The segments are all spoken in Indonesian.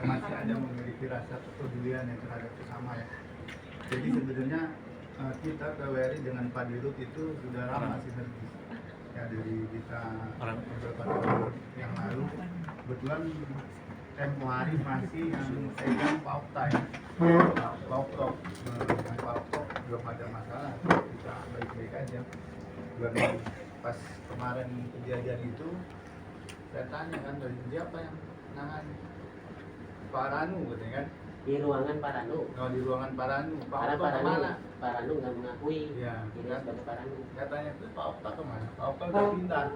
masih ada memiliki rasa kepedulian yang terhadap sesama ya. Jadi sebenarnya kita KWRI dengan Pak Dirut itu sudah lama sinergis ya, dari kita beberapa tahun yang lalu. Kebetulan tempo hari masih yang pegang Pak Okta ya, Pak Okta, Pak Okta belum ada masalah, kita baik-baik aja. Dan pas kemarin kejadian itu saya tanya kan, dari siapa yang nangani? Pak Ranu katanya kan, di ruangan Pak Ranu. kalau di ruangan Pak Ranu, Pak Karena Okta kemana? Pak Ranu nggak mengakui Ya, ini kan? sebagai Pak Ranu. Saya tanya itu Pak Okta kemana? Pak Okta udah pindah.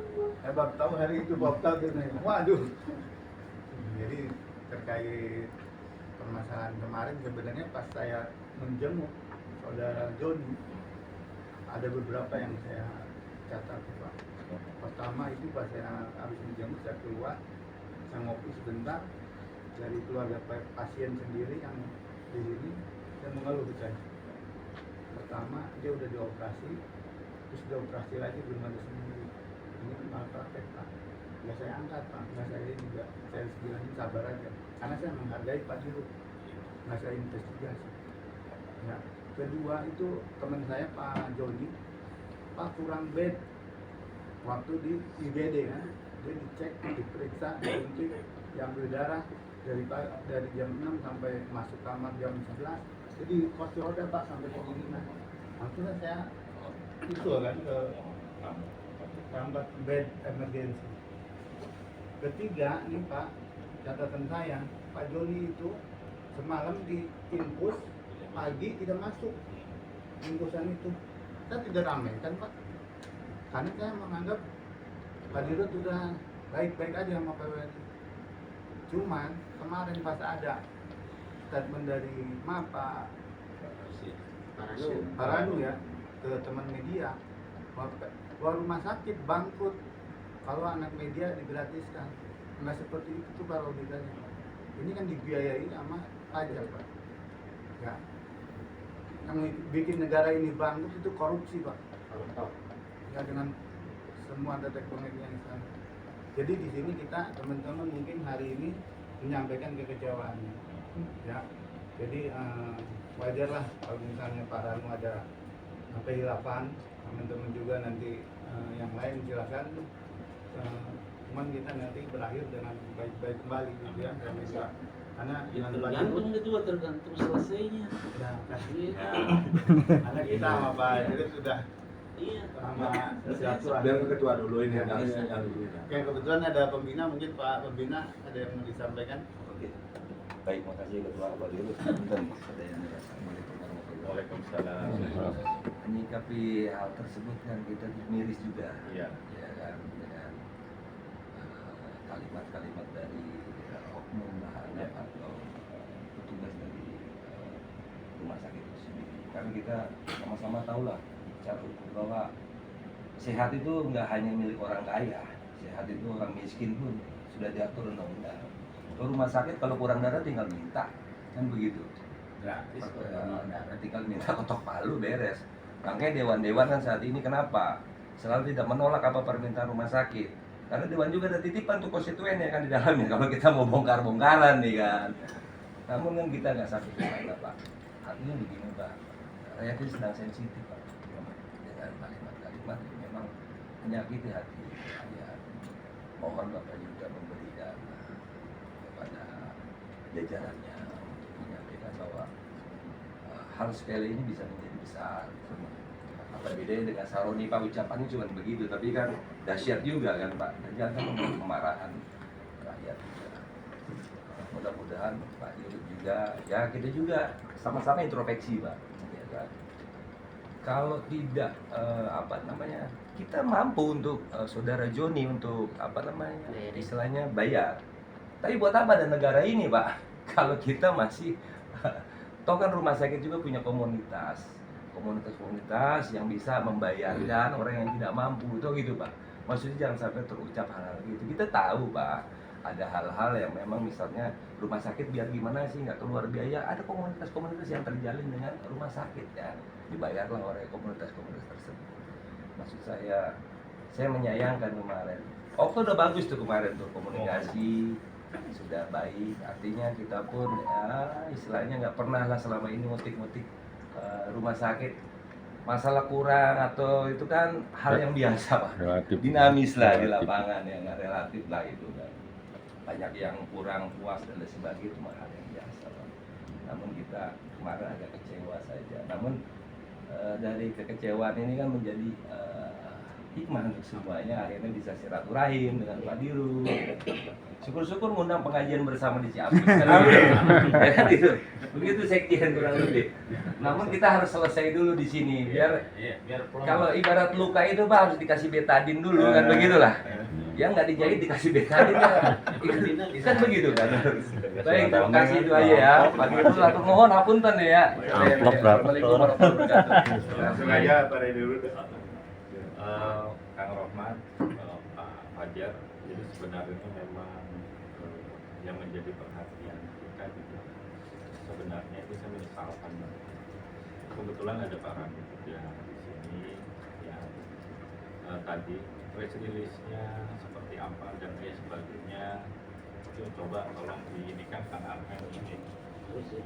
Saya baru tahu hari itu Pak Okta udah nanya, waduh. Jadi terkait permasalahan kemarin sebenarnya pas saya menjenguk saudara Joni, ada beberapa yang saya catat Pak. Pertama itu pas saya habis menjenguk, saya keluar, saya ngopi sebentar, dari keluarga pasien sendiri yang di sini dan mengeluh ke saya. Pertama dia udah dioperasi, terus dioperasi lagi belum ada sembuh. Ini malpraktek Pak. Ya saya angkat Pak, nggak saya juga, saya bilangin sabar aja, karena saya menghargai Pak Dirut, nggak saya investigasi. Ya. Kedua itu teman saya Pak Joni, Pak kurang bed waktu di IGD kan, dia dicek, diperiksa, disuntik, diambil darah dari jam 6 sampai masuk kamar jam 11, jadi kursi roda Pak sampai kedinginan. Akhirnya saya itu kan ke tambah bed emergency. Ketiga nih Pak, catatan saya, Pak Joni itu semalam di infus, pagi tidak masuk infusan itu. Saya tidak ramaikan Pak, karena saya menganggap Pak Dirut sudah baik-baik aja sama PWRI. Cuman kemarin pas ada statement dari Pak Ranu ya ke teman media, bahwa rumah sakit bangkrut kalau anak media digratiskan. Nggak seperti itu Pak logikanya. Ini kan dibiayai sama pajak Pak. Ya. Yang bikin negara ini bangkrut itu korupsi Pak. Ya, dengan semua tetek bengeknya yang sana. Jadi di sini kita teman-teman mungkin hari ini menyampaikan kekecewaannya. Ya. Jadi wajarlah kalau misalnya Pak Ranu ada kehilafan, teman-teman juga nanti yang lain silakan. Cuman kita nanti berakhir dengan baik-baik kembali gitu ya, karena dengan tergantung itu tergantung selesainya. Ya, karena kita sama Pak Dirut sudah sama silaturahmi. Biar ketua dulu ini yang dulu. Oke, kebetulan ada pembina, mungkin Pak Pembina ada yang mau disampaikan. Oke. Baik, makasih ketua Pak Dirut. Ada yang Waalaikumsalam. Menyikapi hal tersebut kan kita miris juga. Iya. Ya kan, dengan kalimat-kalimat dari oknum atau petugas dari rumah sakit itu sendiri. Karena kita sama-sama tahulah secara hukum bahwa sehat itu nggak hanya milik orang kaya, sehat itu orang miskin pun sudah diatur undang-undang. Kalau rumah sakit kalau kurang darah tinggal minta, kan begitu. Gratis. Tinggal minta ketok palu beres. Makanya dewan-dewan kan saat ini kenapa selalu tidak menolak apa permintaan rumah sakit, karena dewan juga ada titipan tuh konstituen ya kan di dalamnya kalau kita mau bongkar-bongkaran nih kan. Namun kan kita nggak sakit mana Pak. Artinya begini Pak, rakyat ini sedang sensitif Pak dengan kalimat-kalimat yang memang menyakiti hati rakyat. Mohon Bapak juga memberikan kepada jajarannya untuk menyampaikan bahwa hal sepele ini bisa menjadi besar. Apa bedanya dengan Saroni Pak, ucapannya cuma begitu, tapi kan dahsyat juga kan Pak. Dan jangan membuat kemarahan rakyat juga. Mudah-mudahan Pak Dirut juga, ya kita juga sama-sama introspeksi Pak. Ya kan? Kalau tidak kita mampu untuk saudara Joni untuk istilahnya bayar. Tapi buat apa ada negara ini Pak? Kalau kita masih toh kan rumah sakit juga punya komunitas yang bisa membayarkan orang yang tidak mampu, toh gitu Pak. Maksudnya jangan sampai terucap hal-hal gitu. Kita tahu Pak, ada hal-hal yang memang misalnya rumah sakit biar gimana sih nggak keluar biaya, ada komunitas-komunitas yang terjalin dengan rumah sakit ya, dibayarlah oleh komunitas-komunitas tersebut. Maksud saya menyayangkan kemarin. Okto udah bagus tuh kemarin tuh komunikasi, sudah baik, artinya kita pun ya istilahnya nggak pernah lah selama ini ngotik-ngotik rumah sakit masalah kurang atau itu kan hal yang biasa Pak, Relatif. dinamis lah di Relatif. lapangan yang nggak relatif lah itu kan, banyak yang kurang puas dan lain sebagainya, itu mah hal yang biasa Pak. Namun kita kemarin agak kecewa saja, namun dari kekecewaan ini kan menjadi hikmah untuk semuanya, akhirnya bisa silaturahim dengan Pak Diru. Syukur-syukur ngundang pengajian bersama di Ciamis. Ya kan itu. Begitu sekjen kurang lebih. Namun kita harus selesai dulu di sini biar kalau ibarat luka itu Pak harus dikasih betadin dulu kan begitulah. Yang nggak dijahit dikasih betadin ya. Kan begitu kan. Baik, terima kasih itu aja ya. Pak Diru atur mohon hapunten ya. Amplop berapa? Assalamualaikum warahmatullahi wabarakatuh. Langsung aja Pak dulu. Kang Rohman, Pak Fajar, jadi sebenarnya memang yang menjadi perhatian kita juga sebenarnya itu saya menyesalkan kebetulan ada Pak Rami juga di sini ya, tadi press release-nya seperti apa dan lain sebagainya itu coba tolong diinikan Kang Armen ini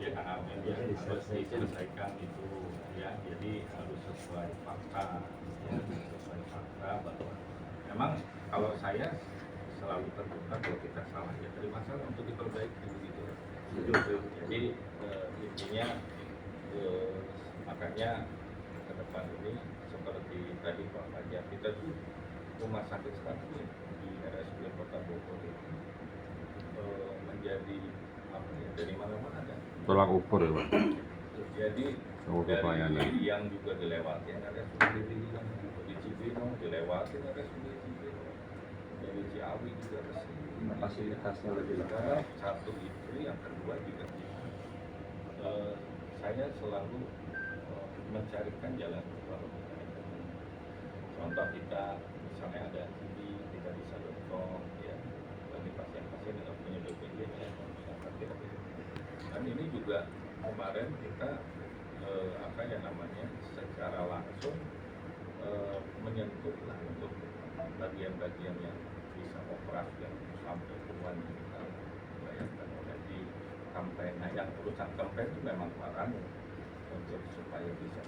ya Kang Armen ya harus diselesaikan itu ya, jadi harus sesuai fakta ya, sesuai fakta bahwa memang kalau saya selalu terbuka kalau kita salah ya terima salah untuk diperbaiki begitu. Jadi intinya makanya ke depan ini seperti tadi Pak Fajar, kita tuh rumah sakit satu di RSUD Kota Bogor itu menjadi apa ya, dari mana-mana ada Tolak ukur ya Pak. jadi Oh, pelayanan. dari yang juga dilewatin RSUD di Cibinong dilewatin RSUD Cibinong, dari Ciawi juga resmi Fasilitasnya lebih lengkap. satu itu, yang kedua juga saya selalu mencarikan jalan keluar. Contoh kita misalnya ada TB kita bisa .com ya, bagi pasien-pasien yang punya BPJS ya, dan ini juga kemarin kita apa ya namanya secara langsung menyentuh lah untuk bagian-bagian yang bisa operasi yang sampai puluhan juta, bayangkan oleh di kampanye. Nah yang urusan kampanye itu memang parah untuk supaya bisa.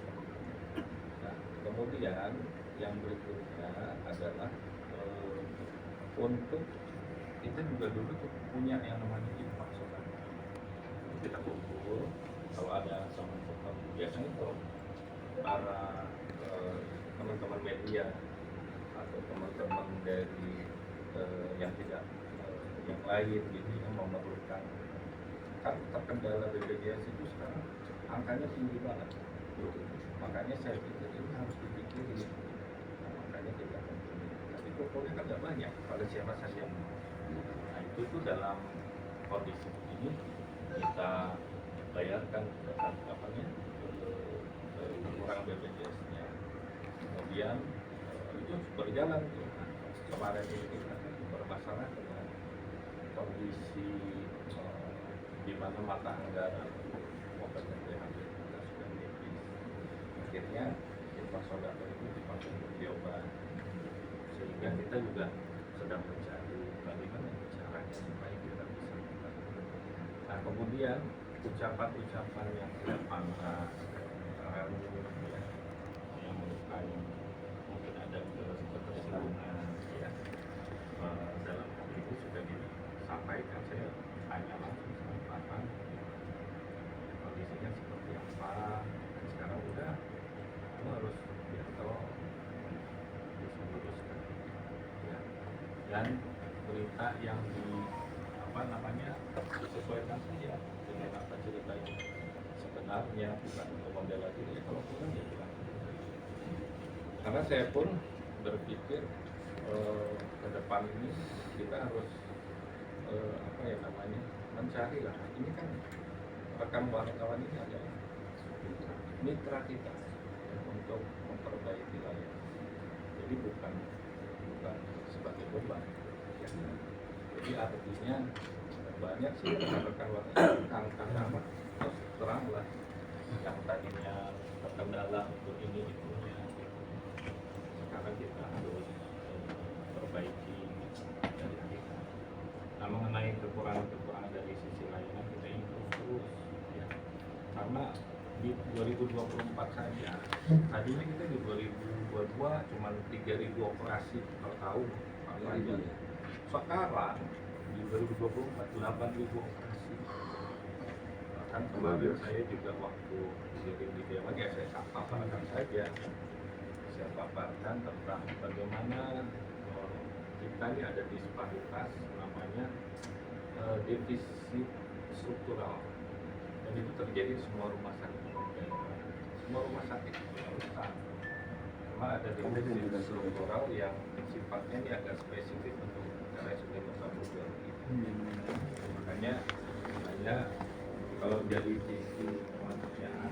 Nah kemudian yang berikutnya adalah untuk kita juga dulu tuh punya yang namanya infak saudara. Kita kumpul kalau ada teman-teman biasanya kalau para teman-teman media atau teman-teman dari yang tidak yang lain gitu yang memerlukan, kan terkendala BPJS itu sekarang angkanya tinggi banget, makanya saya pikir ini harus dipikirin. Nah, makanya kita tapi pokoknya kan nggak banyak pada siapa saja yang mau. Nah itu tuh dalam kondisi ini kita bayarkan apanya kurang BPJS-nya, kemudian itu berjalan tuh. Kemarin ini kita bermasalah dengan kondisi di mana mata anggaran obat dan rehabilitasi sudah tipis, akhirnya infak saudara itu dipakai untuk obat, sehingga kita juga sedang mencari bagaimana caranya supaya kita bisa melakukan. Nah kemudian ucapan-ucapan yang tidak pantas, ya, yang melukai, mungkin ada ketersinggungan ya, dalam hal itu sudah disampaikan. Saya tanya langsung sama Pak, kondisinya seperti apa, dan sekarang udah kamu harus ya tolong diluruskan ya, dan berita yang di apa namanya disesuaikan saja dengan apa ceritanya sebenarnya, bukan untuk membela diri. Kalau kurang ya kurang. Karena saya pun berpikir ke depan ini kita harus apa ya namanya mencari lah. Ini kan rekan wartawan ini adalah mitra kita untuk memperbaiki layanan. Jadi bukan sebagai beban. Ya. Jadi artinya banyak sih rekan-rekan wartawan amat terang lah yang tadinya terkendala untuk ini itunya. Sekarang kita harus perbaiki dari kita. Nah mengenai kekurangan karena di 2024 saja. Tadinya kita di 2022 cuma 3.000 operasi per tahun. Makanya sekarang di 2024 8.000 operasi. Bahkan kemarin saya juga waktu di Dewan ya saya paparkan saja. Saya paparkan tentang bagaimana kita ini ada disparitas namanya defisit struktural, dan itu terjadi di semua rumah sakit besar. Cuma ada defisit struktural yang sifatnya ini agak spesifik untuk RSUD Nusa Bogor. Makanya kalau jadi sisi kemanusiaan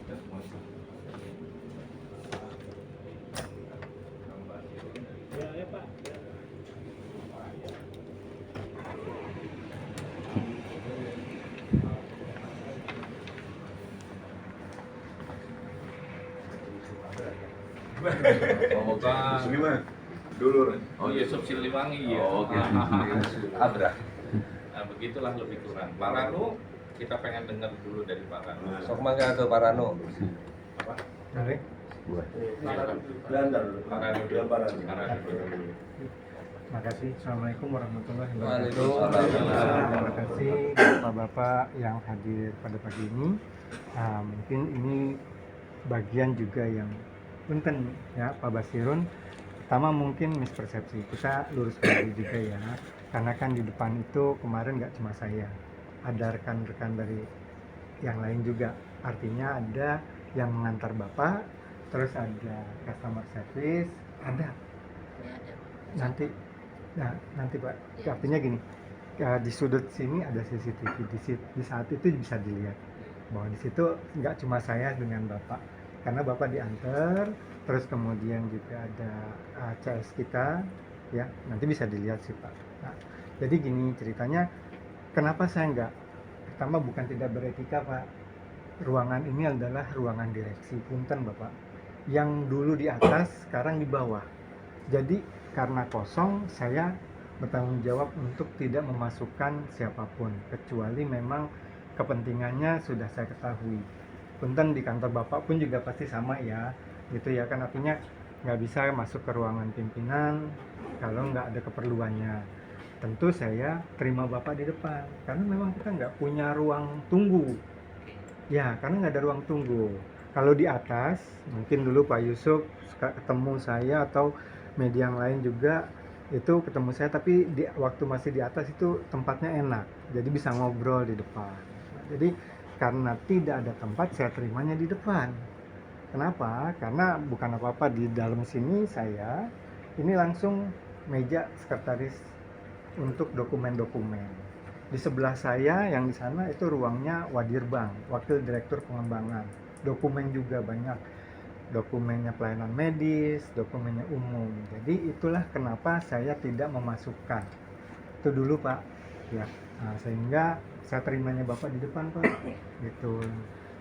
kita semua Ya Pak. Bukan dulur. Oh iya, Yusuf Siliwangi ya. Oh, oke. Abra. Nah, begitulah lebih kurang. Pak Ranu, kita pengen dengar dulu dari Pak Ranu. Sok mangga tuh Pak Ranu. Apa? Pak Ranu dulu. Terima kasih. Assalamualaikum warahmatullahi wabarakatuh. Waalaikumsalam. Terima kasih bapak-bapak yang hadir pada pagi ini. Mungkin ini bagian juga yang punten ya Pak Basirun. Pertama mungkin mispersepsi, kita lurus kembali juga ya. Karena kan di depan itu kemarin nggak cuma saya, ada rekan-rekan dari yang lain juga. Artinya ada yang mengantar bapak, terus ada customer service, ada nanti. Nah, nanti Pak, artinya gini, di sudut sini ada CCTV, di saat itu bisa dilihat bahwa di situ nggak cuma saya dengan Bapak, karena Bapak diantar, terus kemudian juga ada CS kita, ya nanti bisa dilihat sih Pak. Nah, jadi gini ceritanya, kenapa saya nggak, pertama bukan tidak beretika Pak, ruangan ini adalah ruangan direksi, punten Bapak, yang dulu di atas, sekarang di bawah. Jadi karena kosong, saya bertanggung jawab untuk tidak memasukkan siapapun, kecuali memang kepentingannya sudah saya ketahui. Punten di kantor Bapak pun juga pasti sama ya, gitu ya kan, artinya nggak bisa masuk ke ruangan pimpinan kalau nggak ada keperluannya. Tentu saya terima Bapak di depan, karena memang kita nggak punya ruang tunggu. Ya, karena nggak ada ruang tunggu. Kalau di atas, mungkin dulu Pak Yusuf ketemu saya atau media yang lain juga itu ketemu saya, tapi waktu masih di atas itu tempatnya enak, jadi bisa ngobrol di depan. Jadi karena tidak ada tempat, saya terimanya di depan. Kenapa? Karena bukan apa-apa, di dalam sini saya ini langsung meja sekretaris untuk dokumen-dokumen. Di sebelah saya yang di sana itu ruangnya Wadir Bank, wakil direktur pengembangan. Dokumen juga banyak. Dokumennya pelayanan medis, dokumennya umum. Jadi itulah kenapa saya tidak memasukkan. Itu dulu Pak. Ya, sehingga saya terimanya Bapak di depan Pak. Gitu.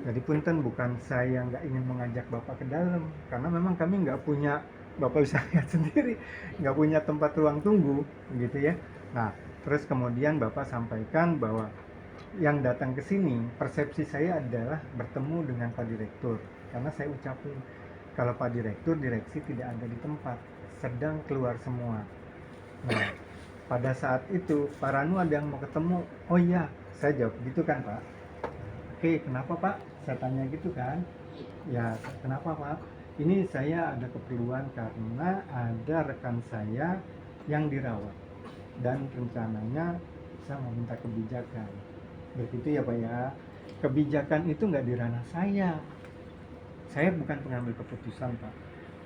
Jadi punten, bukan saya nggak ingin mengajak Bapak ke dalam, karena memang kami nggak punya, Bapak bisa lihat sendiri, nggak punya tempat ruang tunggu, gitu ya. Nah, terus kemudian Bapak sampaikan bahwa yang datang ke sini, persepsi saya adalah bertemu dengan Pak Direktur. Karena saya ucapin, kalau Pak Direktur, direksi tidak ada di tempat, sedang keluar semua. Nah, pada saat itu Pak Ranu ada yang mau ketemu. Oh iya, saya jawab gitu kan Pak. Oke, kenapa Pak? Saya tanya gitu kan. Ya, kenapa Pak? Ini saya ada keperluan karena ada rekan saya yang dirawat, dan rencananya saya mau minta kebijakan. Begitu ya Pak ya. Kebijakan itu nggak di ranah saya. Saya bukan pengambil keputusan Pak.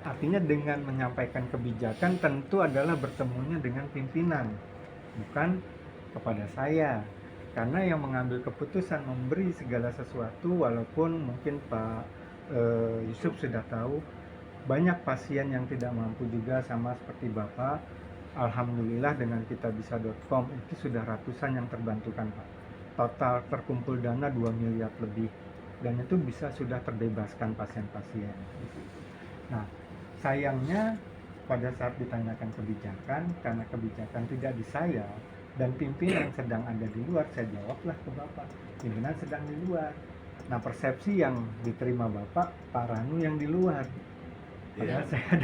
Artinya dengan menyampaikan kebijakan tentu adalah bertemunya dengan pimpinan, bukan kepada saya. Karena yang mengambil keputusan memberi segala sesuatu, walaupun mungkin Pak Yusuf sudah tahu, banyak pasien yang tidak mampu juga sama seperti Bapak. Alhamdulillah dengan kitabisa.com itu sudah ratusan yang terbantukan Pak. Total terkumpul dana 2 miliar lebih. Dan itu bisa sudah terbebaskan pasien-pasien. Nah, sayangnya pada saat ditanyakan kebijakan, karena kebijakan tidak di saya dan pimpinan sedang ada di luar, saya jawablah ke Bapak, pimpinan sedang di luar. Nah, persepsi yang diterima Bapak, Pak Ranu yang di luar. Padahal saya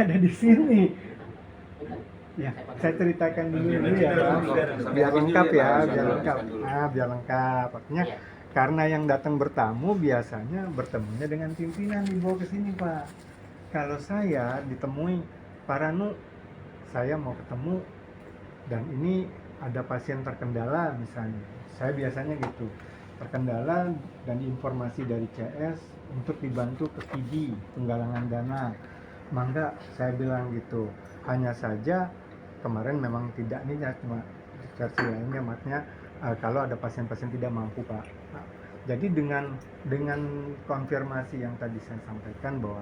ada di sini. Ya, saya ceritakan dulu ya, Pak. Biar lengkap ya, biar lengkap. Biar lengkap. Artinya Iya. karena yang datang bertamu biasanya bertemunya dengan pimpinan dibawa ke sini, Pak. Kalau saya ditemui, Pak Ranu, saya mau ketemu dan ini ada pasien terkendala misalnya. Saya biasanya gitu, terkendala dan informasi dari CS untuk dibantu ke KIDI, penggalangan dana. Mangga, saya bilang gitu. Hanya saja kemarin memang tidak nih ya, cuma versi lainnya maksudnya kalau ada pasien-pasien tidak mampu, Pak. Nah, jadi dengan konfirmasi yang tadi saya sampaikan bahwa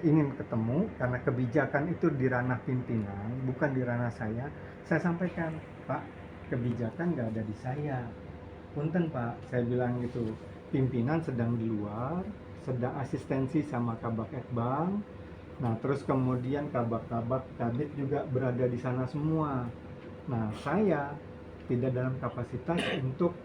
ingin ketemu karena kebijakan itu di ranah pimpinan, bukan di ranah saya sampaikan, Pak, kebijakan nggak ada di saya. Punten Pak, saya bilang gitu, pimpinan sedang di luar, sedang asistensi sama Kabak Ekbang. Nah, terus kemudian kabak-kabak kadit juga berada di sana semua. Nah, saya tidak dalam kapasitas untuk,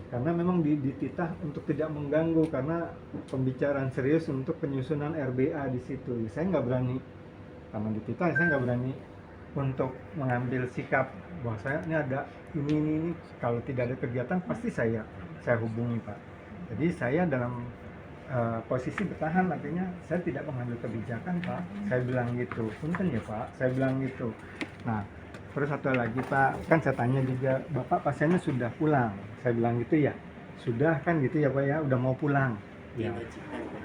karena memang dititah untuk tidak mengganggu karena pembicaraan serius untuk penyusunan RBA di situ. Saya nggak berani, karena dititah saya nggak berani untuk mengambil sikap bahwa saya ini ada ini. Kalau tidak ada kegiatan pasti saya hubungi, Pak. Jadi saya dalam posisi bertahan, artinya saya tidak mengambil kebijakan, Pak. Saya bilang gitu, punten ya Pak, saya bilang gitu. Nah, terus satu lagi Pak, kan saya tanya juga, Bapak pasiennya sudah pulang? Saya bilang gitu ya, sudah kan gitu ya Pak ya, udah mau pulang.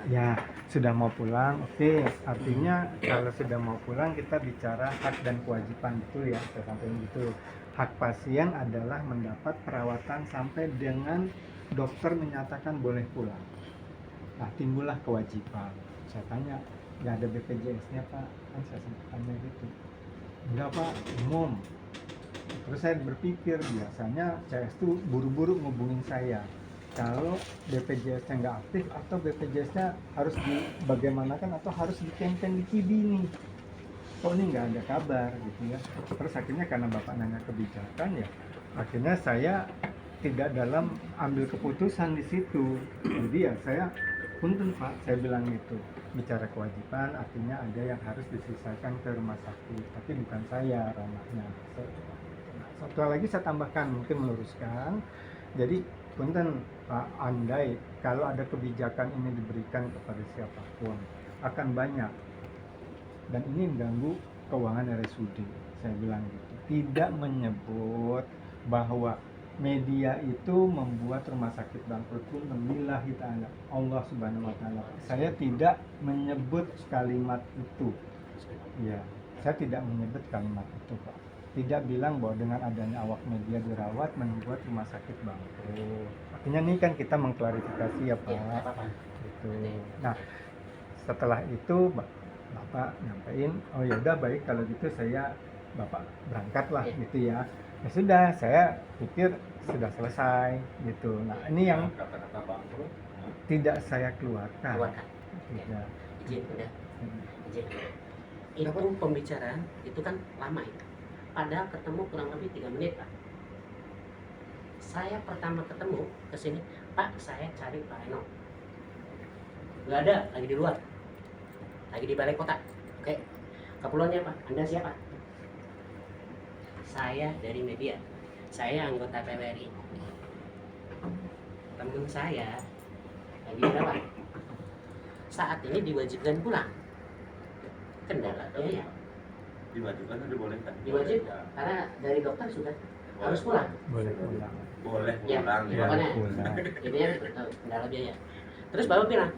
Ya, sudah mau pulang, oke. Artinya kalau sudah mau pulang kita bicara hak dan kewajiban, betul ya, saya sampaikan gitu. Hak pasien adalah mendapat perawatan sampai dengan dokter menyatakan boleh pulang. Nah, timbullah kewajiban. Saya tanya, nggak ada BPJS-nya Pak? Kan saya sempat tanya gitu. Enggak Pak, umum. Terus saya berpikir, biasanya CS itu buru-buru ngubungin saya. Kalau BPJS-nya nggak aktif atau BPJS-nya harus dibagaimanakan atau harus di-campaign di KIDI nih. Kok ini nggak ada kabar gitu ya. Terus akhirnya karena Bapak nanya kebijakan ya, akhirnya saya tidak dalam ambil keputusan di situ. Jadi ya saya punten Pak, saya bilang gitu. Bicara kewajiban artinya ada yang harus diselesaikan ke rumah sakit, tapi bukan saya ranahnya. Satu lagi saya tambahkan, mungkin meluruskan. Jadi punten Pak, andai kalau ada kebijakan ini diberikan kepada siapapun akan banyak, dan ini mengganggu keuangan RSUD. Saya bilang gitu. Tidak menyebut bahwa media itu membuat rumah sakit bangkrut, pun lillahi ta'ala, Allah subhanahu wa ta'ala. Saya tidak menyebut kalimat itu ya, saya tidak menyebut kalimat itu Pak. Tidak bilang bahwa dengan adanya awak media dirawat membuat rumah sakit bangkrut. Artinya ini kan kita mengklarifikasi ya Pak gitu. Nah, setelah itu Bapak nyampain, oh ya udah baik kalau gitu saya Bapak berangkatlah gitu ya. Ya sudah, saya pikir sudah selesai gitu. Nah, ini yang kata-kata bangkrut tidak saya keluarkan. Tidak. Izin, udah. Izin. Itu pembicaraan itu kan lama ya. Padahal ketemu kurang lebih 3 menit Pak. Saya pertama ketemu ke sini, Pak saya cari Pak Reno. Gak ada, lagi di luar. Lagi di balai kota. Oke. Keperluannya Pak, Anda siapa? Saya dari media. Saya anggota PWRI. Temen saya lagi dirawat. Saat ini diwajibkan pulang. Kendala biaya. diwajibkan atau dibolehkan? Diwajibkan karena dari dokter sudah harus pulang. Boleh pulang. Boleh Ya, pulang ya. pokoknya Pulang. intinya kendala biaya. Terus Bapak bilang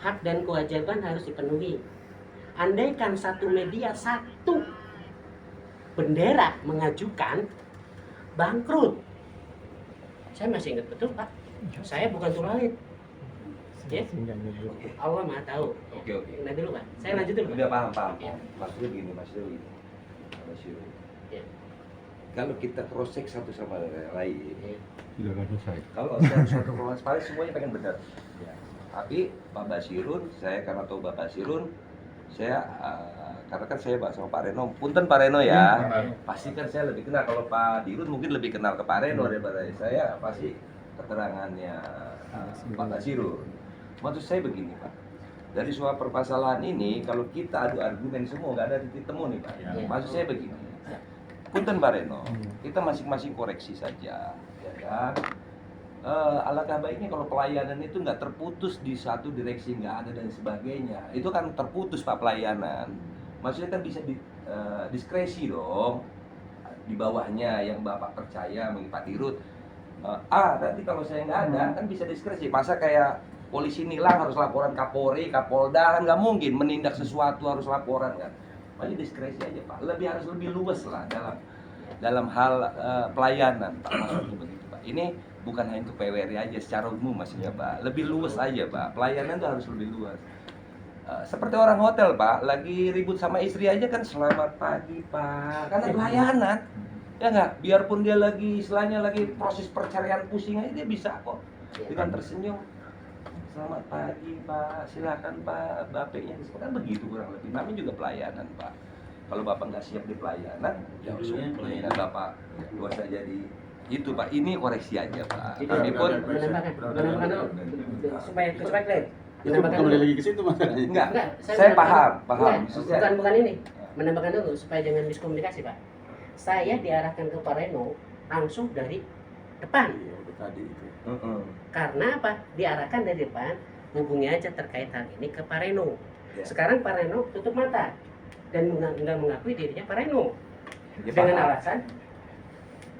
hak dan kewajiban harus dipenuhi. Andaikan satu media, satu bendera mengajukan bangkrut, saya masih ingat betul Pak. Saya bukan tulalit. Ya. Sehingga nyebut. Allah Maha tahu. Oke. Nah dulu Pak. Saya lanjutin Pak. Udah paham. Ya. Maksudnya begini, maksudnya begini. Ya. Kalau kita cross check satu sama lain, Tidak akan selesai. kalau ada suatu informasi semuanya pengen benar. Ya. Tapi Pak Basirun, saya karena tahu Pak Basirun, saya karena kan saya sama Pak Reno, punten Pak Reno ya, pasti kan saya lebih kenal. Kalau Pak Dirun mungkin lebih kenal ke Pak Reno daripada saya, pasti keterangannya Pak Basirun. Maksud saya begini Pak, dari sebuah permasalahan ini kalau kita adu argumen semua nggak ada titik temu nih Pak. Ya. Maksud saya begini, punten Pak Reno, kita masing-masing koreksi saja, ya kan? Alangkah baiknya kalau pelayanan itu nggak terputus di satu direksi nggak ada dan sebagainya. Itu kan terputus Pak pelayanan. Maksudnya kan bisa diskresi dong di bawahnya yang Bapak percaya, Pak Dirut. Nanti kalau saya nggak ada kan bisa diskresi. Masa kayak polisi nilang harus laporan Kapolri, Kapolda, kan nggak mungkin menindak sesuatu harus laporan kan. Makanya diskresi aja Pak. Harus lebih luas lah dalam hal pelayanan Pak. Maksudnya begitu Pak. Ini bukan hanya untuk PWRI aja, secara umum maksudnya Pak. Lebih luas aja Pak. Pelayanan itu harus lebih luas. Seperti orang hotel Pak, lagi ribut sama istri aja kan selamat pagi Pak. Karena pelayanan. Ya nggak? Biarpun dia lagi istilahnya lagi proses perceraian pusing aja dia bisa kok. Dengan tersenyum. Selamat pagi Pak, silakan Pak, bapaknya kan begitu kurang lebih. Namanya juga pelayanan Pak. Kalau Bapak nggak siap di pelayanan, ya pelayanan Bapak dua saja di itu Pak. Ini koreksi aja Pak. Kami pun menambahkan supaya clear. Kembali lagi ke situ masalahnya. enggak. Enggak, Saya paham. Enggak, Maksudnya bukan ini. Menambahkan dulu supaya jangan miskomunikasi Pak. Saya diarahkan ke Pak Reno langsung dari depan. Iya, udah tadi itu. Karena apa? Diarahkan dari depan, hubungi aja terkait hal ini ke Pak Reno. Ya. Sekarang Pak Reno tutup mata dan nggak mengakui dirinya Pak Reno Ya, dengan paham. alasan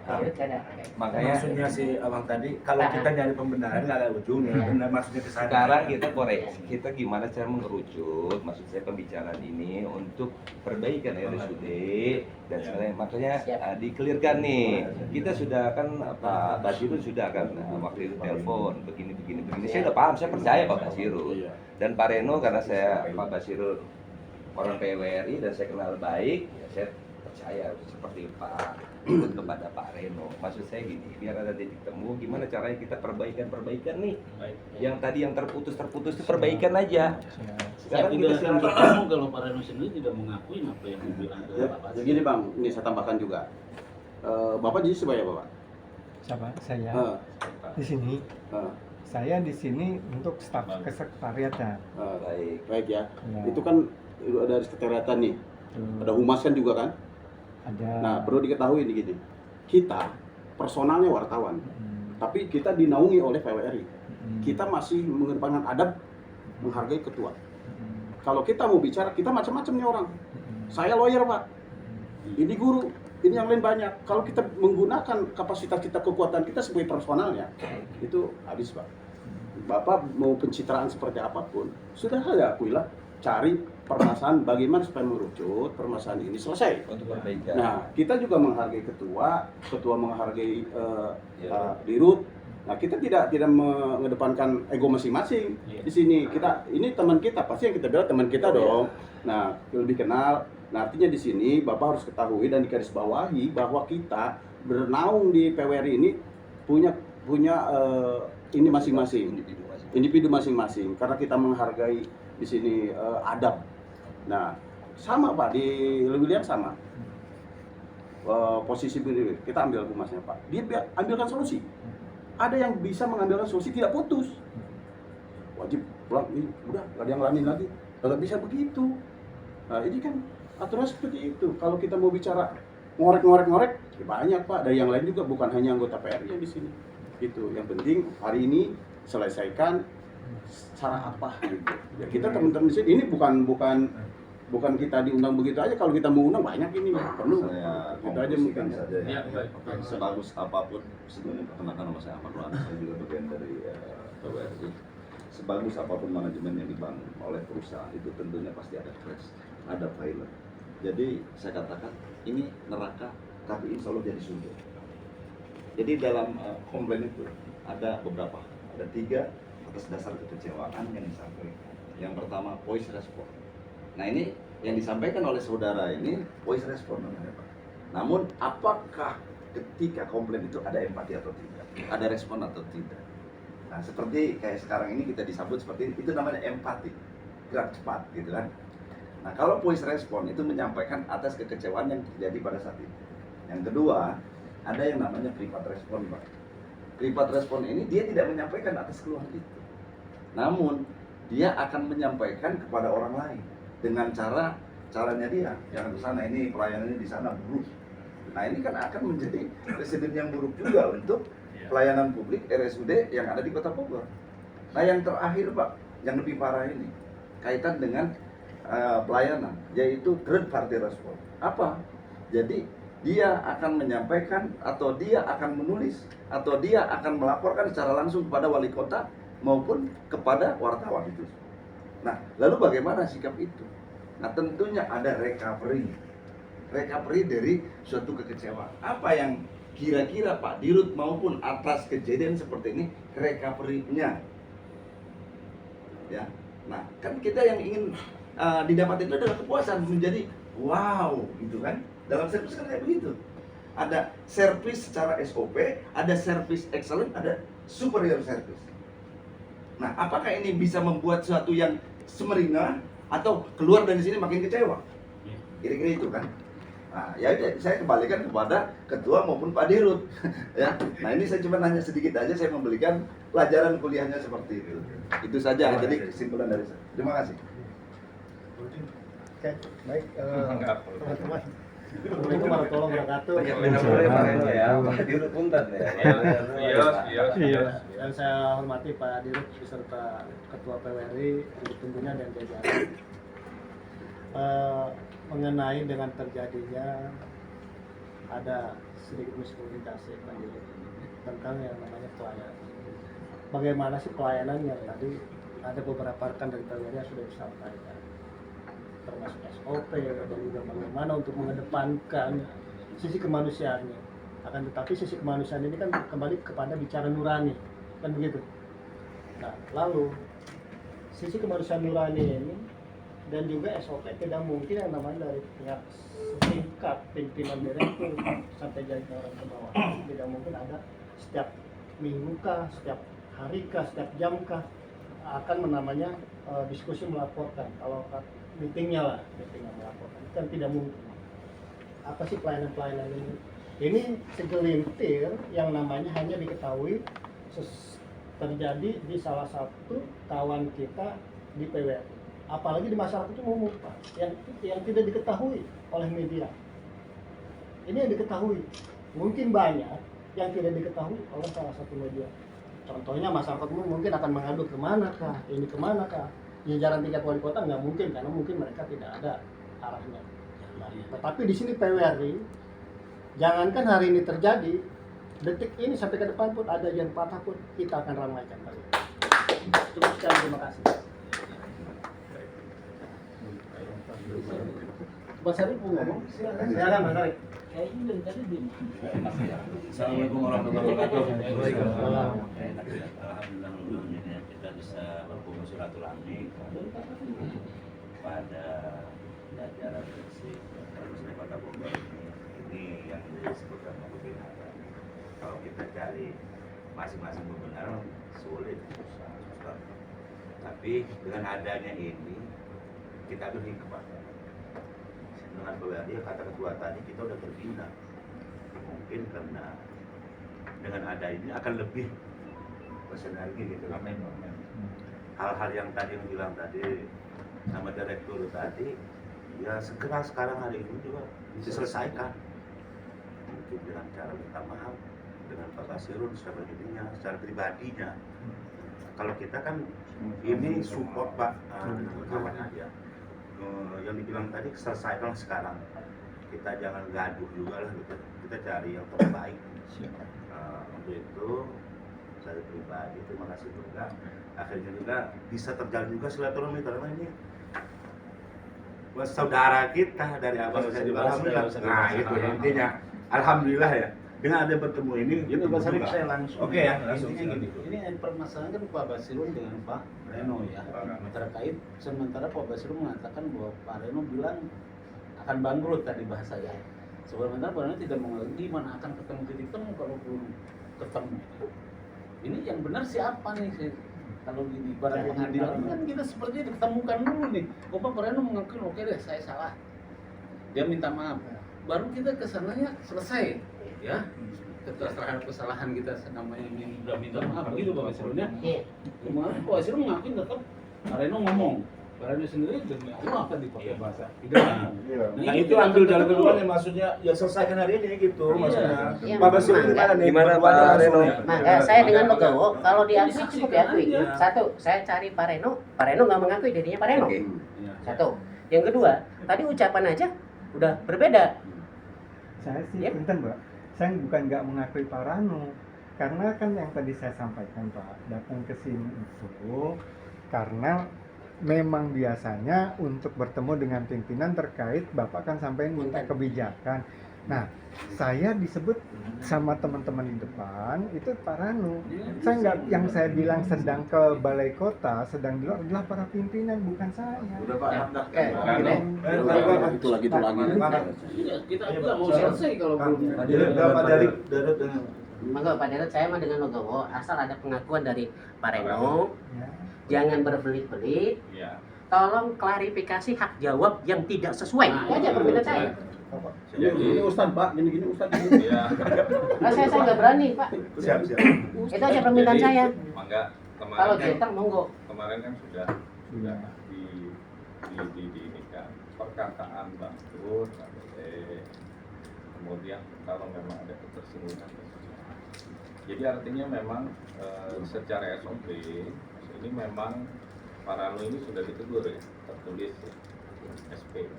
Paham. ada. Makanya Maksudnya si abang tadi, kalau kita nyari pembenaran nggak ada ujungnya, benar maksudnya kesana. sekarang kita koreksi, kita gimana cara mengerucut, maksud saya pembicaraan ini untuk perbaikan RSUD dan sebagainya. Makanya dikelirkan nih, kita sudah kan Pak Basirun sudah kan waktu itu telepon begini. Saya udah paham, saya percaya Pak Basirun dan Pak Reno karena saya Pak Basirun orang PWRI dan saya kenal baik, ya saya percaya seperti Pak ikut kepada Pak Reno. Maksud saya gini, biar ada titik temu, gimana caranya kita perbaikan nih. Yang tadi yang terputus itu perbaikan aja. Sekarang kita silakan. Kamu kalau Pak Reno sendiri tidak mengakui apa yang dibilang ke Ya, Pak Basir. begini Bang, ini saya tambahkan juga. Bapak jadi sebaya Bapak? Siapa? Saya Eh, di sini. eh, Saya di sini untuk staf kesekretariatnya. Baik. baik ya. Ya, Itu kan ada sekretariatan nih, itu ada humas kan juga kan. ada. Nah, perlu diketahui nih gini, kita personalnya wartawan, tapi kita dinaungi oleh PWRI. Kita masih mengedepankan adab, menghargai ketua. Kalau kita mau bicara, kita macam-macam nih orang. Saya lawyer Pak, ini guru, ini yang lain banyak. Kalau kita menggunakan kapasitas kita, kekuatan kita sebagai personalnya, itu habis Pak. Bapak mau pencitraan seperti apapun, sudah saya akuilah, cari permasalahan bagaimana supaya mengerucut permasalahan ini selesai. Untuk perbaikan. Nah, kita juga menghargai ketua menghargai dirut. Nah, kita tidak mengedepankan ego masing-masing di sini. Ini teman kita, pasti yang kita bilang teman kita dong. Nah, lebih kenal. Nah, artinya di sini Bapak harus ketahui dan digarisbawahi bahwa kita bernaung di PWRI ini punya ini masing-masing, individu masing-masing. Karena kita menghargai di sini adab. Nah, sama Pak, di Lewiliang sama. Posisi berdiri, kita ambil humasnya Pak. Dia ambilkan solusi. Ada yang bisa mengambilkan solusi tidak putus. Wajib pulang, udah gak ada yang lain lagi. Kalau bisa begitu. Nah, ini kan aturan seperti itu. Kalau kita mau bicara ngorek, ya banyak Pak. Dari yang lain juga, bukan hanya anggota PRI yang di sini. Itu yang penting hari ini selesaikan cara apa gitu. Ya kita teman-teman di sini ini bukan kita diundang begitu aja. Kalau kita mau undang banyak ini perlu. Saya Kita aja mungkin. saja Ya, baik. sebagus apapun, sebelumnya perkenalkan nama saya Ahmad Luan, saya juga bagian dari PWRI. Sebagus apapun manajemen yang dibangun oleh perusahaan itu tentunya pasti ada crash, ada failure. Jadi saya katakan ini neraka, tapi insya Allah jadi surga. Jadi dalam komplain itu ada beberapa, ada 3 atas dasar kekecewaan yang disampaikan. Yang pertama voice response. Nah ini yang disampaikan oleh saudara ini voice response namanya Pak. Namun apakah ketika komplain itu ada empati atau tidak, ada respon atau tidak? Nah seperti kayak sekarang ini kita disambut seperti ini, itu namanya empati, gerak cepat gitu kan. Nah kalau voice response itu menyampaikan atas kekecewaan yang terjadi pada saat itu. Yang kedua ada yang namanya privat respon Pak. Privat respon ini dia tidak menyampaikan atas keluhan itu. Namun dia akan menyampaikan kepada orang lain dengan caranya dia. Jangan ke sana, ini pelayanannya di sana buruk. Nah ini kan akan menjadi presiden yang buruk juga untuk pelayanan publik RSUD yang ada di Kota Bogor. Nah yang terakhir Pak, yang lebih parah ini kaitan dengan pelayanan, yaitu third party response. Apa? Jadi dia akan menyampaikan atau dia akan menulis atau dia akan melaporkan secara langsung kepada wali kota maupun kepada wartawan itu. Nah, lalu bagaimana sikap itu? Nah, tentunya ada recovery dari suatu kekecewaan. Apa yang kira-kira Pak Dirut maupun atas kejadian seperti ini recovery-nya? Ya. Nah, kan kita yang ingin didapat itu adalah kepuasan, menjadi wow gitu kan. Dalam servis kan kayak begitu. Ada servis secara SOP, ada servis excellent, ada superior service. Nah, apakah ini bisa membuat sesuatu yang semeringah atau keluar dari sini makin kecewa? Kira-kira itu kan. Nah, ya saya kembalikan kepada ketua maupun Pak Dirut. Ya. Nah, ini saya cuma nanya sedikit aja, saya memberikan pelajaran kuliahnya seperti itu. Itu saja. Jadi kesimpulan dari saya. Terima kasih. Oke, baik. Teman-teman. Assalamualaikum warahmatullahi wabarakatuh. Pak Dirut punten ya. Iya. Dan saya hormati Pak Dirut beserta Ketua PWRI untuk tentunya dan jajaran. Mengenai dengan terjadinya ada sedikit miskomunikasi Pak Dirut tentang yang namanya pelayanan. Bagaimana sih pelayanan yang tadi ada beberapa rekan dari PWRI yang sudah disampaikan, termasuk SOP dan juga bagaimana untuk mengedepankan sisi kemanusiaannya. Akan tetapi sisi kemanusiaan ini kan kembali kepada bicara nurani, kan begitu. Nah, lalu sisi kemanusiaan nurani ini dan juga SOP tidak mungkin yang namanya dari pihak tingkat pimpinan direktur sampai jadi orang ke bawah. Tidak mungkin ada setiap minggu kah, setiap hari kah, setiap jam kah akan namanya diskusi melaporkan. Kalau meetingnya melaporkan, kan tidak mungkin. Apa sih pelayanan ini? Ini segelintir yang namanya hanya diketahui terjadi di salah satu kawan kita di PWRI. Apalagi di masyarakat umum, Pak, yang tidak diketahui oleh media. Ini yang diketahui. Mungkin banyak yang tidak diketahui oleh salah satu media. Contohnya masyarakat umum mungkin akan mengadu kemanakah, ini kemanakah. Jajaran tingkat wali kota nggak mungkin karena mungkin mereka tidak ada arahnya. Nah, tetapi di sini PWRI, jangankan hari ini terjadi, detik ini sampai ke depan pun ada yang patah pun kita akan ramaikan lagi. Cukup sekian, terima kasih. Mas Arif mau ngomong? Silakan Mas Arif. Kayaknya dari tadi di Assalamualaikum warahmatullahi wabarakatuh. Alhamdulillah kita bisa berkumpul silaturahmi pada jajaran bersih Permusyawaratan Kota Bogor ini yang disebutkan kebenaran. Kalau kita cari masing-masing kebenaran sulit, susah. Tapi dengan adanya ini kita beri kepada dengan PWRI, kata ketua tadi kita udah berbina. Mungkin karena dengan ada ini akan lebih bersinergi gitu. Amin. Hal-hal yang tadi yang bilang tadi sama direktur tadi, ya segera sekarang hari ini juga diselesaikan. Mungkin dengan cara minta maaf dengan Pak Basirun secara dirinya, secara pribadinya. Kalau kita kan ini support Pak kawan aja. Yang dibilang tadi selesaikan sekarang, kita jangan gaduh juga lah gitu. Kita cari yang terbaik. Untuk itu saya pribadi terima kasih juga, akhirnya juga bisa terjalin juga silaturahmi karena ini buat saudara kita dari abang saya juga alhamdulillah. Nah itu ya intinya alhamdulillah ya dengan ada bertemu ini. Ini Pak Sarif saya langsung. Oke ya, Intinya gini, ini permasalahan kan Pak Basirun dengan Pak Reno ya. Terkait sementara Pak Basirun mengatakan bahwa Pak Reno bilang akan bangkrut tadi bahasanya. Sebenarnya Pak Reno tidak mengerti mana akan ketemu titik temu kalau belum ketemu. Ini yang benar siapa nih? Kalau di barang pengadilan kan kita sepertinya diketemukan dulu nih. Pak Reno mengakui oke deh saya salah. Dia minta maaf. Baru kita kesananya selesai. Ya, terhadap kesalahan kita namanya ini udah minta maaf begitu Pak Basirun ya. Iya. Kemarin Pak Basirun mengakuin tetap Pak Reno ngomong. Pak Reno sendiri demi Allah tadi pakai bahasa tidak ngomong. Nah itu ambil dari keduanya, maksudnya ya selesaikan hari ini gitu maksudnya. Iya, Pak Basirun Mangga. gimana nih? Gimana, Keduanya Pak langsung Reno? ya. Maka saya dengan Legowo, kalau diakui cukup diakui. Iya. Satu, saya cari Pak Reno nggak mengakui dirinya Pak Reno. Oke. Iya. Satu. Yang kedua, tadi ucapan aja udah berbeda. Saya sih Yep. punten Mbak, saya bukan nggak mengakui Pak Rano, karena kan yang tadi saya sampaikan Pak, datang ke sini itu karena memang biasanya untuk bertemu dengan pimpinan terkait Bapak kan sampaikan minta kebijakan. Nah, saya disebut sama teman-teman di depan itu Pak Rano. Saya nggak, yang saya bilang sedang ke balai kota, sedang di luar adalah para pimpinan, bukan saya. Udah Pak, dah. Gini. Itu lagi. Iya, kita juga mau selesai kalau belum. Pak Darip dengan Maka Pak Darat, saya mah dengan Legowo, asal ada pengakuan dari Pak Reno, Ya. jangan berbelit-belit. Iya. Tolong klarifikasi hak jawab yang tidak sesuai. Itu aja permintaan saya. Ini Ustaz Pak, gini Ustaz. Iya. Nah, saya nggak berani Pak. siap. Itu aja permintaan Jadi, saya. Mangga Kalau kemarin kan, cetak monggo. kemarin kan sudah di ini kan perkataan Bang Tur, kemudian kalau memang ada ketersinggungan. Jadi artinya memang secara SOP ini memang para ini sudah ditegur ya, tertulis ya, SP.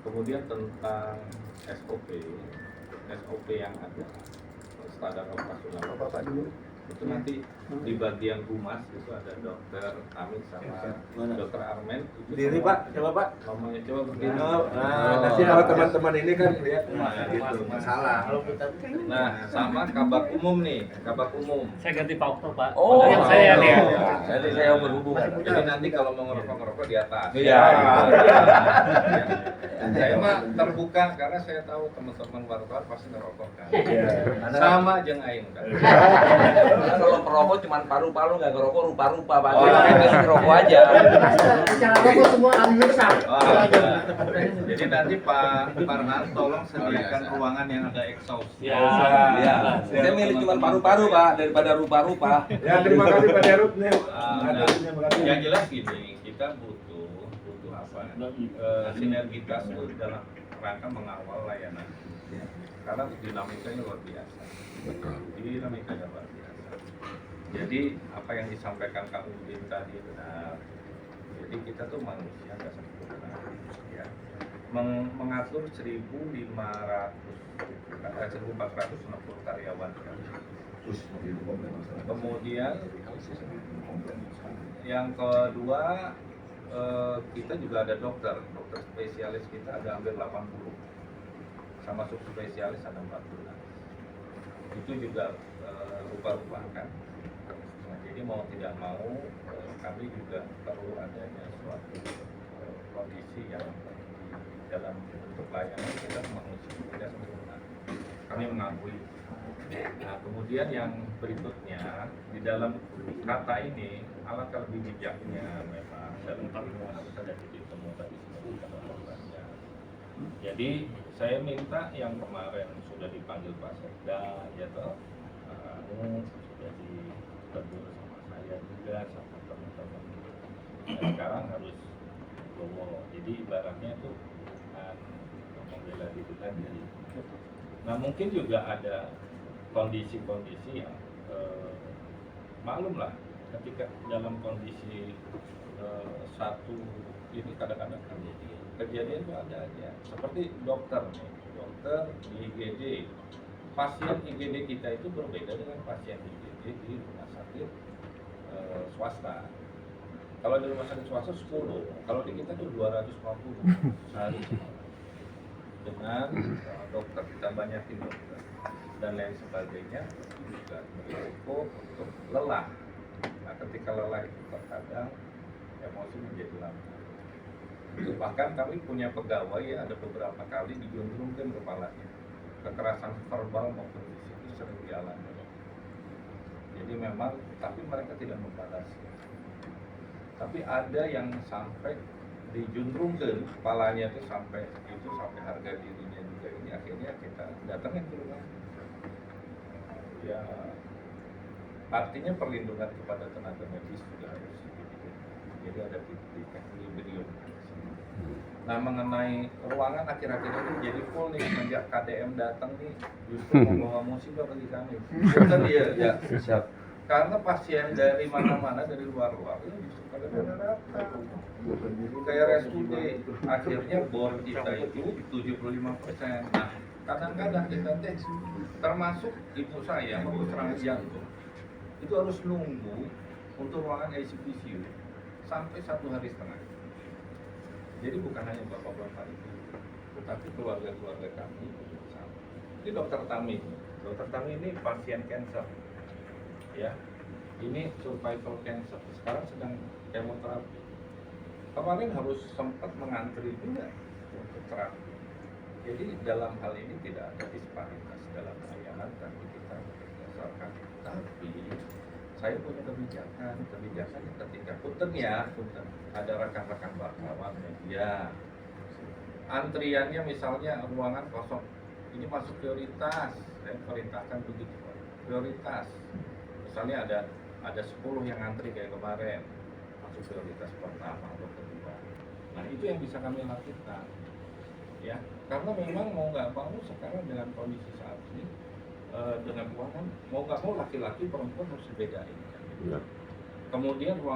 Kemudian tentang SOP yang ada standar operasional Bapak dulu. itu nanti di bagian humas itu ada dokter Amin sama dokter Armen. Diri Pak, coba Pak. Ngomongnya coba begini. Nah, nanti kalau teman-teman ini kan lihat gitu. masalah. Nah, sama kabak umum nih, kabak umum. Saya ganti Pak Okto, Pak. Oh, Yang saya nih. Jadi saya berhubungan. Jadi nanti kalau mau ngerokok di atas. Iya. Saya mah terbuka karena saya tahu teman-teman wartawan pasti ngerokok kan. Karena Sama aja aing kan. karena kalau perokok cuma paru-paru nggak ngerokok rupa-rupa Pak. Kita ngerokok aja. Bicara rokok semua universal. Jadi nanti Pak Farhan tolong sediakan ruangan yang ada exhaust. Ya. Iya. Saya milih cuma paru-paru Pak daripada rupa-rupa. Ya terima kasih Pak Darut nih. Nah, yang jelas gini, kita butuh apa? Sinergitas itu dalam rangka mengawal layanan. Karena dinamikanya luar biasa. Dinamikanya luar biasa. Jadi apa yang disampaikan Kang Udin tadi benar. Jadi kita tuh manusia nggak sempurna, ya. Mengatur 1.460 karyawan. Kan. Kemudian yang kedua kita juga ada dokter spesialis kita ada hampir 80, sama subspesialis ada 14. Itu juga rupa-rupa kan. Nah, jadi mau tidak mau kami juga perlu adanya suatu kondisi yang di dalam bentuk layanan kita manusia tidak sempurna. Kami mengakui. Nah, kemudian yang berikutnya di dalam kata ini alangkah lebih bijaknya memang dalam pertemuan harus ada titik temu tadi seperti kata korbannya. Jadi saya minta yang kemarin sudah dipanggil Pak Sekda, ya toh, sudah ditegur sama saya juga sama teman-teman. Nah, sekarang harus Legowo. Jadi ibaratnya itu bukan membela diri tadi. Nah mungkin juga ada kondisi-kondisi yang maklum lah ketika dalam kondisi satu ini kadang-kadang kejadian itu ada aja seperti dokter di IGD, pasien IGD kita itu berbeda dengan pasien IGD di rumah sakit swasta. Kalau di rumah sakit swasta 10, kalau di kita tuh 250 sehari dengan dokter, kita banyakin dokter dan lain sebagainya juga berisiko untuk lelah. Nah ketika lelah itu terkadang emosi menjadi lama. Bahkan kami punya pegawai ya ada beberapa kali digundrungkan kepalanya. Kekerasan verbal maupun fisik itu sering dialami. Jadi memang, tapi mereka tidak membatasi. Tapi ada yang sampai dijundrungkan kepalanya itu sampai harga dirinya juga ini akhirnya kita datangin ke rumah. Ya, artinya perlindungan kepada tenaga medis juga harus dibikin. Jadi ada titik equilibrium. Nah, mengenai ruangan akhir-akhir ini jadi full nih semenjak KDM datang nih, justru membawa musibah bagi kami. Bukan dia, ya siap. Karena pasien dari mana-mana, dari luar-luar ini justru pada datang. Kayak RSUD, akhirnya bor kita itu 75%. Nah, kadang-kadang kita tes, termasuk ibu saya waktu serangan jantung, itu harus nunggu untuk ruangan ICU sampai 1 hari setengah. Jadi bukan hanya bapak-bapak itu, tetapi keluarga-keluarga kami itu sama. Ini dokter Tami ini pasien cancer, ya. Ini cervical cancer, sekarang sedang kemoterapi. Kemarin harus sempat mengantri juga untuk terapi. Jadi dalam hal ini tidak ada disparitas dalam layanan, tapi kita berdasarkan. Tapi saya punya kebijakan ketika punten ada rekan-rekan wartawan media, antriannya misalnya ruangan kosong, ini masuk prioritas, saya perintahkan begitu, prioritas. Misalnya ada 10 yang antri kayak kemarin, masuk prioritas pertama atau kedua. Nah itu yang bisa kami lakukan, ya, karena memang mau nggak mau sekarang dengan kondisi saat ini, dengan ruangan mau nggak mau laki-laki perempuan harus dibedain. Kemudian ruangan